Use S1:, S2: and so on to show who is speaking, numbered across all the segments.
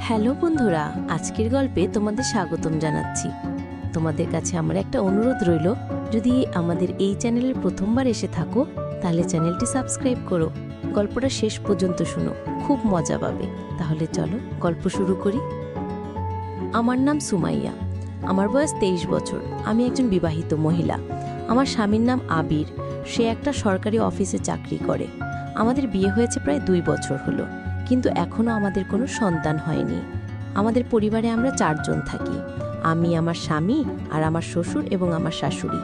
S1: Hello বন্ধুরা, আজকের গল্পে তোমাদের স্বাগতম জানাচ্ছি। তোমাদের কাছে আমার একটা অনুরোধ রইল, যদি আমাদের এই চ্যানেলের প্রথমবার এসে থাকো তাহলে চ্যানেলটি সাবস্ক্রাইব করো, গল্পটা শেষ পর্যন্ত শুনো, খুব মজা পাবে। তাহলে চলো গল্প শুরু করি। আমার নাম সুমাইয়া, আমার বয়স 23 বছর। আমি একজন বিবাহিত মহিলা। আমার স্বামীর নাম আবির, সে একটা সরকারি অফিসে চাকরি করে। আমাদের বিয়ে হয়েছে প্রায় 2 বছর হলো, কিন্তু এখনও আমাদের কোনো সন্তান হয়নি। আমাদের পরিবারে আমরা 4 জন থাকি, আমি, আমার স্বামী আর আমার শ্বশুর এবং আমার শাশুড়ি।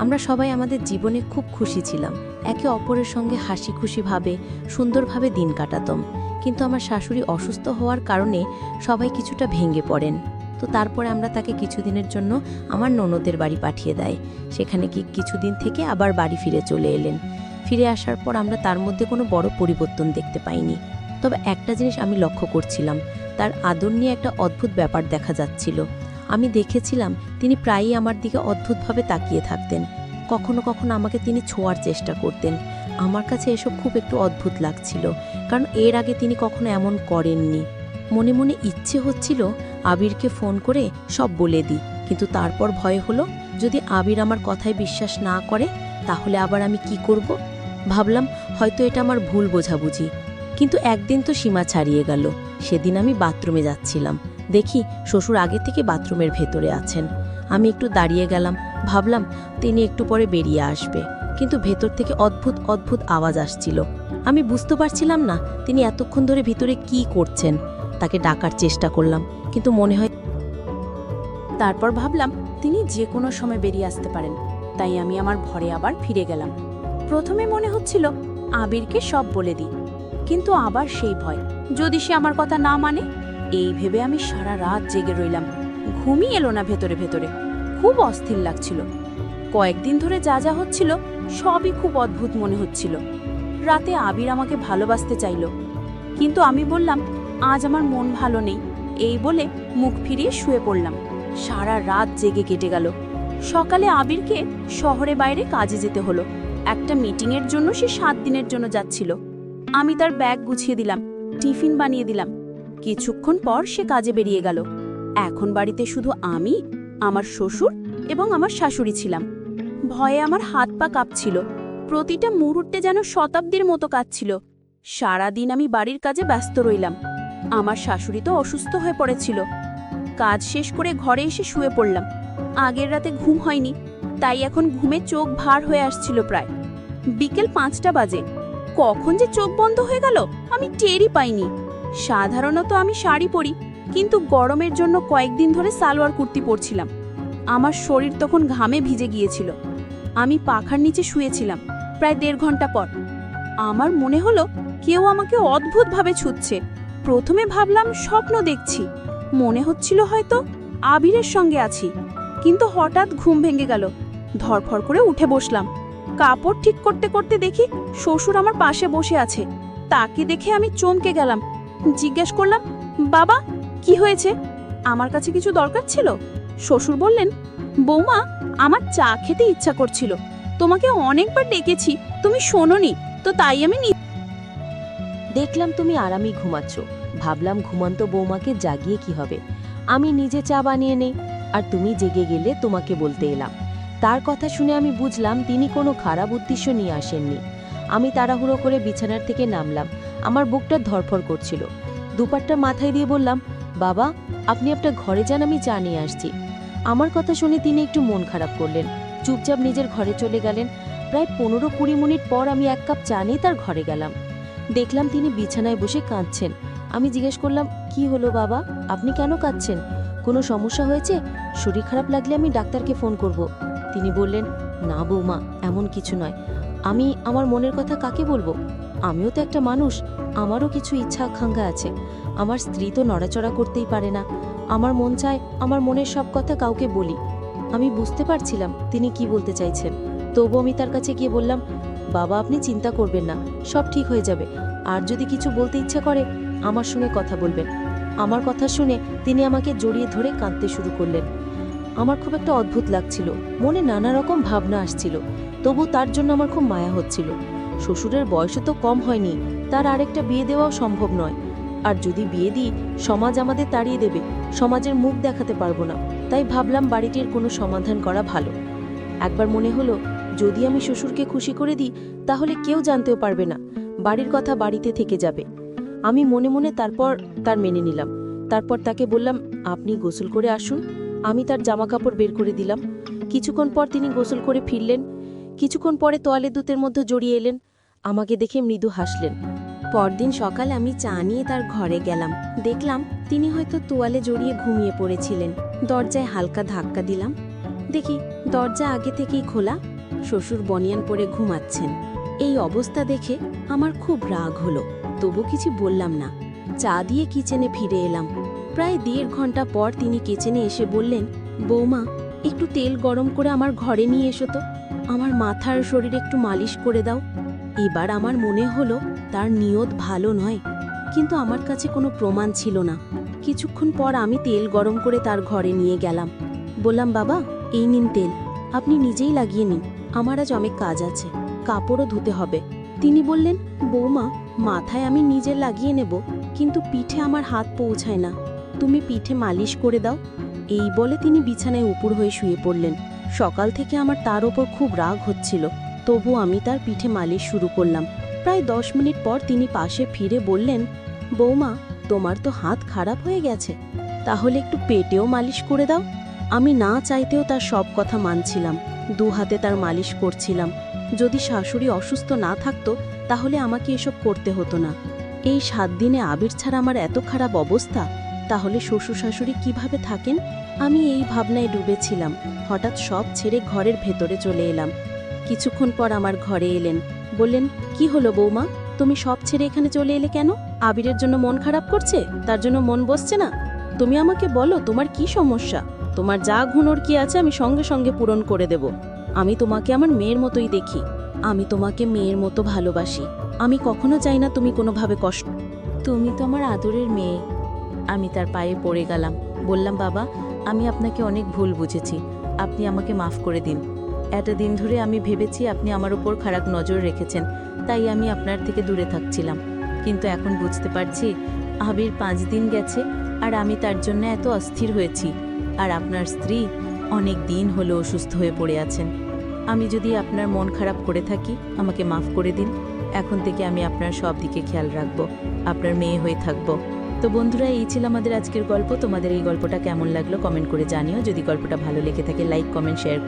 S1: আমরা সবাই আমাদের জীবনে খুব খুশি ছিলাম, একে অপরের সঙ্গে হাসি খুশিভাবে সুন্দরভাবে দিন কাটাতাম। কিন্তু আমার শাশুড়ি অসুস্থ হওয়ার কারণে সবাই কিছুটা ভেঙে পড়েন। তো তারপরে আমরা তাকে কিছুদিনের জন্য আমার ননদের বাড়ি পাঠিয়ে দেয়। সেখানে কিছুদিন থেকে আবার বাড়ি ফিরে চলে এলেন। ফিরে আসার পর আমরা তার মধ্যে কোনো বড় পরিবর্তন দেখতে পাইনি। তবে একটা জিনিস আমি লক্ষ্য করছিলাম, তার আদর নিয়ে একটা অদ্ভুত ব্যাপার দেখা যাচ্ছিল। আমি দেখেছিলাম তিনি প্রায়ই আমার দিকে অদ্ভুতভাবে তাকিয়ে থাকতেন। কখনো কখনো আমাকে তিনি ছোঁয়ার চেষ্টা করতেন। আমার কাছে এসব খুব একটু অদ্ভুত লাগছিল, কারণ এর আগে তিনি কখনো এমন করেননি। মনে মনে ইচ্ছে হচ্ছিল আবিরকে ফোন করে সব বলে দিই, কিন্তু তারপর ভয় হলো, যদি আবির আমার কথায় বিশ্বাস না করে তাহলে আবার আমি কি করব। ভাবলাম হয়তো এটা আমার ভুল বোঝাবুঝি। কিন্তু একদিন তো সীমা ছাড়িয়ে গেল। সেদিন আমি বাথরুমে যাচ্ছিলাম, দেখি শ্বশুর আগে থেকে বাথরুমের ভেতরে আছেন। আমি একটু দাঁড়িয়ে গেলাম, ভাবলাম তিনি একটু পরে বেরিয়ে আসবে, কিন্তু ভেতর থেকে অদ্ভুত অদ্ভুত আওয়াজ আসছিল। আমি বুঝতে পারছিলাম না তিনি এতক্ষণ ধরে ভিতরে কি করছেন। তাকে ডাকার চেষ্টা করলাম, কিন্তু মনে হয়।
S2: তারপর ভাবলাম তিনি যে কোনো সময় বেরিয়ে আসতে পারেন, তাই আমি আমার ঘরে আবার ফিরে গেলাম। প্রথমে মনে হচ্ছিল আবিরকে সব বলে দিই, কিন্তু আবার সেই ভয়, যদি সে আমার কথা না মানে। এই ভেবে আমি সারা রাত জেগে রইলাম, ঘুমই এলো না ভেতরে ভেতরে, খুব অস্থির লাগছিল। কয়েকদিন ধরে যা যা হচ্ছিল সবই খুব অদ্ভুত মনে হচ্ছিল। রাতে আবির আমাকে ভালোবাসতে চাইল, কিন্তু আমি বললাম আজ আমার মন ভালো নেই, এই বলে মুখ ফিরিয়ে শুয়ে পড়লাম। সারা রাত জেগে কেটে গেল। সকালে আবিরকে শহরে বাইরে কাজে যেতে হলো। একটা মিটিংয়ের জন্য সে 7 দিনের জন্য যাচ্ছিল। আমি তার ব্যাগ গুছিয়ে দিলাম, টিফিন বানিয়ে দিলাম। কিছুক্ষণ পর সে কাজে বেরিয়ে গেল। এখন বাড়িতে শুধু আমি, আমার শ্বশুর এবং আমার শাশুড়ি ছিলাম। ভয়ে আমার হাত পা কাঁপছিল, প্রতিটা মুহূর্তে যেন শতাব্দীর মতো কাঁদছিল। সারাদিন আমি বাড়ির কাজে ব্যস্ত রইলাম। আমার শাশুড়ি তো অসুস্থ হয়ে পড়েছিল। কাজ শেষ করে ঘরে এসে শুয়ে পড়লাম। আগের রাতে ঘুম হয়নি, তাই এখন ঘুমে চোখ ভার হয়ে আসছিল। প্রায় বিকেল 5টা বাজে। কখন যে চোখ বন্ধ হয়ে গেল আমি টেরই পাইনি। সাধারণত আমি শাড়ি পরি, কিন্তু গরমের জন্য কয়েকদিন ধরে সালোয়ার কুর্তি পরছিলাম। আমার শরীর তখন ঘামে ভিজে গিয়েছিল। আমি পাখার নিচে শুয়েছিলাম। প্রায় 1.5 ঘন্টা পর আমার মনে হলো কেউ আমাকে অদ্ভুতভাবে ছুঁচ্ছে। প্রথমে ভাবলাম স্বপ্ন দেখছি, মনে হচ্ছিল হয়তো আবিরের সঙ্গে আছি। কিন্তু হঠাৎ ঘুম ভেঙে গেল। ধরফর করে উঠে বসলাম। কাপড় ঠিক করতে করতে দেখি শ্বশুর আমার পাশে বসে আছে। তাকে দেখে আমি চমকে গেলাম। জিজ্ঞেস করলাম, বাবা কি হয়েছে? আমার কাছে কিছু দরকার ছিল? শ্বশুর বললেন, বৌমা, আমার চা খেতে ইচ্ছা করছিল, তোমাকে অনেকবার ডেকেছি, তুমি শোনোনি, তো তাই আমি
S1: দেখলাম তুমি আরামই ঘুমাচ্ছ। ভাবলাম ঘুমান্ত বৌমাকে জাগিয়ে কি হবে, আমি নিজে চা বানিয়ে নেই, আর তুমি জেগে গেলে তোমাকে বলতে এলাম। তার কথা শুনে আমি বুঝলাম তিনি কোনো খারাপ উদ্দেশ্য নিয়ে আসেননি। আমি তাড়াহুড়ো করে বিছানার থেকে নামলাম। আমার বুকটা ধরফর করছিল। দুপাট্টা মাথায় দিয়ে বললাম, বাবা, আপনি আপনার ঘরে যান, আমি চা নিয়ে আসছি। আমার কথা শুনে তিনি একটু মন খারাপ করলেন, চুপচাপ নিজের ঘরে চলে গেলেন। প্রায় 15-20 মিনিট পর আমি 1 কাপ চা নিয়ে তার ঘরে গেলাম। দেখলাম তিনি বিছানায় বসে কাঁদছেন। আমি জিজ্ঞেস করলাম, কি হলো বাবা, আপনি কেন কাঁদছেন? কোনো সমস্যা হয়েছে? শরীর খারাপ লাগলে আমি ডাক্তারকে ফোন করব। তিনি বললেন, না বৌমা, এমন কিছু নয়। আমি আমার মনের কথা কাকে বলবো? আমিও তো একটা মানুষ, আমারও কিছু ইচ্ছা আকাঙ্ক্ষা আছে। আমার স্ত্রী তো নড়াচড়া করতেই পারে না। আমার মন চায় আমার মনের সব কথা কাউকে বলি। আমি বুঝতে পারছিলাম তিনি কি বলতে চাইছেন। তবু আমি তার কাছে গিয়ে বললাম, বাবা, আপনি চিন্তা করবেন না, সব ঠিক হয়ে যাবে। আর যদি কিছু বলতে ইচ্ছে করে আমার সঙ্গে কথা বলবেন। আমার কথা শুনে তিনি আমাকে জড়িয়ে ধরে কাঁদতে শুরু করলেন। আমার খুব একটা অদ্ভুত লাগছিল, মনে নানা রকম ভাবনা আসছিল। তবু তার জন্য আমার খুব মায়া হচ্ছিল। শ্বশুরের বয়সও তো কম হয়নি, তার আরেকটা বিয়ে দেওয়াও সম্ভব নয়। আর যদি বিয়ে দিই সমাজ আমাদের তাড়িয়ে দেবে, সমাজের মুখ দেখাতে পারবো না। তাই ভাবলাম বাড়িটির কোনো সমাধান করা ভালো। একবার মনে হলো যদি আমি শ্বশুরকে খুশি করে দিই তাহলে কেউ জানতেও পারবে না, বাড়ির কথা বাড়িতে থেকে যাবে। আমি মনে মনে তারপর তার মেনে নিলাম। তারপর তাকে বললাম, আপনি গোসল করে আসুন। আমি তার জামাকাপড় বের করে দিলাম। কিছুক্ষণ পর তিনি গোসল করে ফিরলেন। কিছুক্ষণ পরে তোয়ালে দুধের মধ্যে জড়িয়ে এলেন। আমাকে দেখে মৃদু হাসলেন। পরদিন সকালে আমি চা নিয়ে তার ঘরে গেলাম। দেখলাম তিনি হয়তো তোয়ালে জড়িয়ে ঘুমিয়ে পড়েছিলেন। দরজায় হালকা ধাক্কা দিলাম। দেখি দরজা আগে থেকেই খোলা। শ্বশুর বনিয়ান পরে ঘুমাচ্ছেন। এই অবস্থা দেখে আমার খুব রাগ হলো, তবু কিছু বললাম না। চা দিয়ে কিচেনে ফিরে এলাম। প্রায় 1.5 ঘন্টা পর তিনি কিচেনে এসে বললেন, বৌমা, একটু তেল গরম করে আমার ঘরে নিয়ে এসো তো, আমার মাথার শরীরে একটু মালিশ করে দাও। এবার আমার মনে হলো তার নিয়ত ভালো নয়, কিন্তু আমার কাছে কোনো প্রমাণ ছিল না। কিছুক্ষণ পর আমি তেল গরম করে তার ঘরে নিয়ে গেলাম। বললাম, বাবা, এই নিন তেল, আপনি নিজেই লাগিয়ে নিন, আমার আজ অনেক কাজ আছে, কাপড়ও ধুতে হবে। তিনি বললেন, বৌমা, মাথায় আমি নিজে লাগিয়ে নেব, কিন্তু পিঠে আমার হাত পৌঁছায় না, তুমি পিঠে মালিশ করে দাও। এই বলে তিনি বিছানায় উপুর হয়ে শুয়ে পড়লেন। সকাল থেকে আমার তার ওপর খুব রাগ হচ্ছিল, তবু আমি তার পিঠে মালিশ শুরু করলাম। প্রায় 10 মিনিট পর তিনি পাশে ফিরে বললেন, বৌমা, তোমার তো হাত খারাপ হয়ে গেছে, তাহলে একটু পেটেও মালিশ করে দাও। আমি না চাইতেও তার সব কথা মানছিলাম, 2 হাতে তার মালিশ করছিলাম। যদি শাশুড়ি অসুস্থ না থাকতো তাহলে আমাকে এসব করতে হতো না। এই 7 দিনে আবির ছাড়া আমার এত খারাপ অবস্থা, তাহলে শ্বশুর শাশুড়ি কিভাবে থাকেন? আমি এই ভাবনায় ডুবেছিলাম। হঠাৎ সব ছেড়ে ঘরের ভেতরে চলে এলাম। কিছুক্ষণ পর আমার ঘরে এলেন। বললেন, কি হলো বৌমা, তুমি সব ছেড়ে এখানে চলে এলে কেন? আবিরের জন্য মন খারাপ করছে, তার জন্য মন বসছে না? তুমি আমাকে বলো তোমার কি সমস্যা। তোমার যা ঘুনোর কি আছে আমি সঙ্গে সঙ্গে পূরণ করে দেব। আমি তোমাকে আমার মেয়ের মতোই দেখি, আমি তোমাকে মেয়ের মতো ভালোবাসি। আমি কখনো চাই না তুমি কোনোভাবে কষ্ট। তুমি তো আমার আদরের মেয়ে। আমি তার পায়ে পড়ে গেলাম। বললাম, বাবা, আমি আপনাকে অনেক ভুল বুঝেছি, আপনি আমাকে মাফ করে দিন। এতদিন ধরে আমি ভেবেছি আপনি আমার উপর খারাপ নজর রেখেছেন, তাই আমি আপনার থেকে দূরে থাকছিলাম। কিন্তু এখন বুঝতে পারছি আবির 5 দিন গেছে আর আমি তার জন্য এত অস্থির হয়েছি, আর আপনার স্ত্রী অনেক দিন হলো অসুস্থ হয়ে পড়ে আছেন। আমি যদি আপনার মন খারাপ করে থাকি আমাকে মাফ করে দিন। এখন থেকে আমি আপনার সব দিকে খেয়াল রাখব, আপনার মেয়ে হয়ে থাকব। তো বন্ধুরা, এই ছিল আমাদের আজকের গল্প। তোমাদের এই গল্পটা কেমন লাগলো কমেন্ট করে জানিও। যদি গল্পটা ভালো লেগে থাকে লাইক, কমেন্ট, শেয়ার